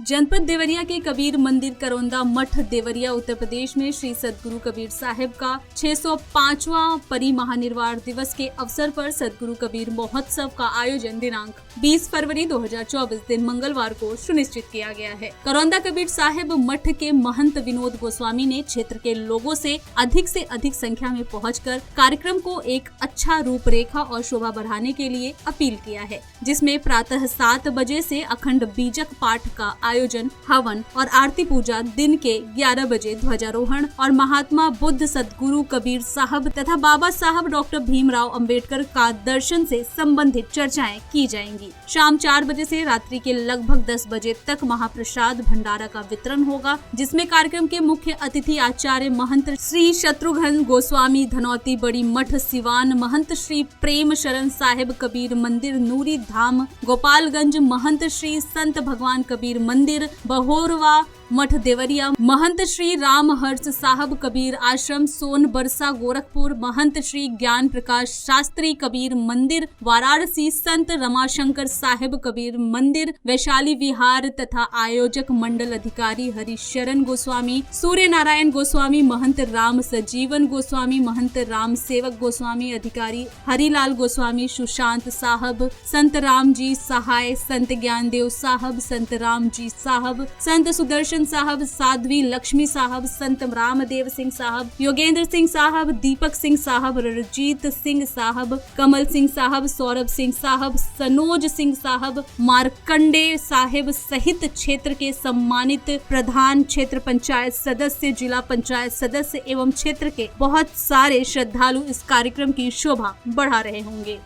जनपद देवरिया के कबीर मंदिर करौंदा मठ देवरिया उत्तर प्रदेश में श्री सद्गुरु कबीर साहिब का 605वां परिमहानिर्वाण दिवस के अवसर पर सद्गुरु कबीर महोत्सव का आयोजन दिनांक 20 फरवरी 2024 दिन मंगलवार को सुनिश्चित किया गया है। करौंदा कबीर साहिब मठ के महंत विनोद गोस्वामी ने क्षेत्र के लोगों से अधिक संख्या में पहुंचकर कार्यक्रम को एक अच्छा रूपरेखा और शोभा बढ़ाने के लिए अपील किया है, जिसमें प्रातः 7 बजे से अखंड बीजक पाठ का आयोजन, हवन और आरती पूजा, दिन के 11 बजे ध्वजारोहण और महात्मा बुद्ध सद्गुरु कबीर साहब तथा बाबा साहब डॉक्टर भीमराव अंबेडकर का दर्शन से संबंधित चर्चाएं की जाएंगी। शाम 4 बजे से रात्रि के लगभग 10 बजे तक महाप्रसाद भंडारा का वितरण होगा, जिसमें कार्यक्रम के मुख्य अतिथि आचार्य महंत श्री शत्रुघ्न गोस्वामी धनौती बड़ी मठ सिवान, महंत श्री प्रेम शरण साहिब कबीर मंदिर नूरी धाम गोपालगंज, महंत श्री संत भगवान कबीर मंदिर बहोरवा मठ देवरिया, महंत श्री राम हर्ष साहब कबीर आश्रम सोन बरसा गोरखपुर, महंत श्री ज्ञान प्रकाश शास्त्री कबीर मंदिर वाराणसी, संत रमाशंकर साहिब कबीर मंदिर वैशाली विहार तथा आयोजक मंडल अधिकारी हरिशरण गोस्वामी, सूर्य नारायण गोस्वामी, महंत राम सजीवन गोस्वामी, महंत राम सेवक गोस्वामी, अधिकारी हरिलाल गोस्वामी, सुशांत साहब, संत राम जी सहाय, संत ज्ञानदेव साहब, संत राम जी साहब, संत सुदर्शन साहब, साध्वी लक्ष्मी साहब, संत रामदेव सिंह साहब, योगेंद्र सिंह साहब, दीपक सिंह साहब, रणजीत सिंह साहब, कमल सिंह साहब, सौरभ सिंह साहब, सनोज सिंह साहब, मार्कंडे साहिब सहित क्षेत्र के सम्मानित प्रधान, क्षेत्र पंचायत सदस्य, जिला पंचायत सदस्य एवं क्षेत्र के बहुत सारे श्रद्धालु इस कार्यक्रम की शोभा बढ़ा रहे होंगे।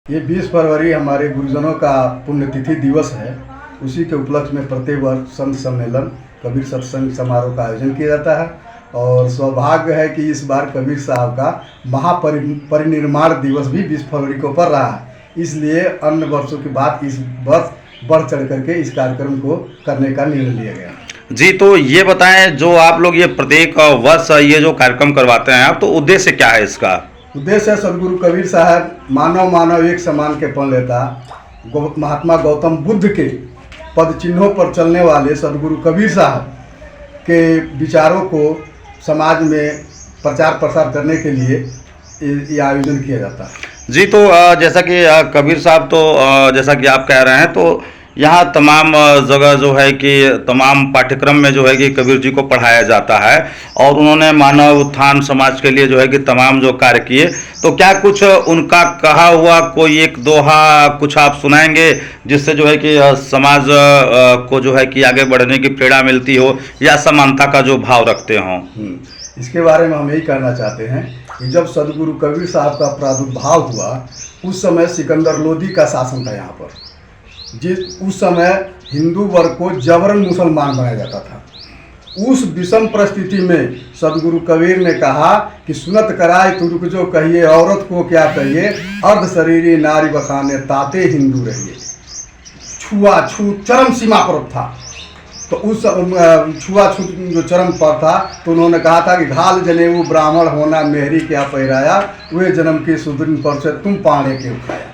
ये 20 फरवरी हमारे गुरुजनों का पुण्यतिथि दिवस है। उसी के उपलक्ष्य में प्रत्येक वर्ष संत सम्मेलन कबीर सत्संग समारोह का आयोजन किया जाता है और सौभाग्य है कि इस बार कबीर साहब का महापरिनिर्वाण दिवस भी 20 फरवरी को पड़ रहा है। इसलिए अन्य वर्षों की बात इस वर्ष बढ़ चढ़ करके इस कार्यक्रम को करने का निर्णय लिया गया। जी, तो ये बताएं, जो आप लोग ये प्रत्येक वर्ष ये जो कार्यक्रम करवाते हैं आप, तो उद्देश्य क्या है इसका? उद्देश्य है सदगुरु कबीर साहब मानव एक समान के पन लेता महात्मा गौतम बुद्ध के पद चिन्हों पर चलने वाले सदगुरु कबीर साहब के विचारों को समाज में प्रचार प्रसार करने के लिए ये आयोजन किया जाता है। जी, तो जैसा कि कबीर साहब, तो जैसा कि आप कह रहे हैं, तो यहाँ तमाम जगह जो है कि तमाम पाठ्यक्रम में जो है कि कबीर जी को पढ़ाया जाता है और उन्होंने मानव उत्थान समाज के लिए जो है कि तमाम जो कार्य किए, तो क्या कुछ उनका कहा हुआ कोई एक दोहा कुछ आप सुनाएंगे जिससे जो है कि समाज को जो है कि आगे बढ़ने की प्रेरणा मिलती हो या समानता का जो भाव रखते हों? इसके बारे में हम यही कहना चाहते हैं कि जब सदगुरु कबीर साहब का प्रादुर्भाव हुआ उस समय सिकंदर लोदी का शासन था यहाँ पर। उस समय हिंदू वर्ग को जबरन मुसलमान बनाया जाता था। उस विषम परिस्थिति में सदगुरु कबीर ने कहा कि सुनत कराए तुर्क जो कहिए, औरत को क्या कहिए, अर्ध शरीरी नारी बखाने ताते हिंदू रहिए। छुआछूत चरम सीमा पर था। तो उस छुआछूत जो चरम पर था तो उन्होंने कहा था कि घाल जनेऊ ब्राह्मण होना मेहरी क्या पैराया, वे जन्म की सुदृढ़ पर से तुम पाने के उठाया।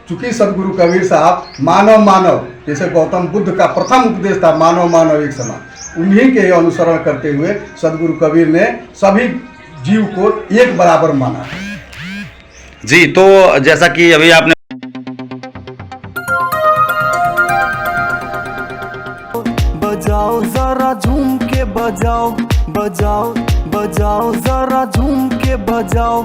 चूंकि सदगुरु कबीर साहब मानव जैसे गौतम बुद्ध का प्रथम उपदेश था मानव एक समान, उन्हीं के अनुसरण करते हुए सदगुरु कबीर ने सभी जीव को एक बराबर माना। जी, तो जैसा कि अभी आपने बजाओ जरा झूम के बजाओ, बजाओ बजाओ जरा झूम के बजाओ।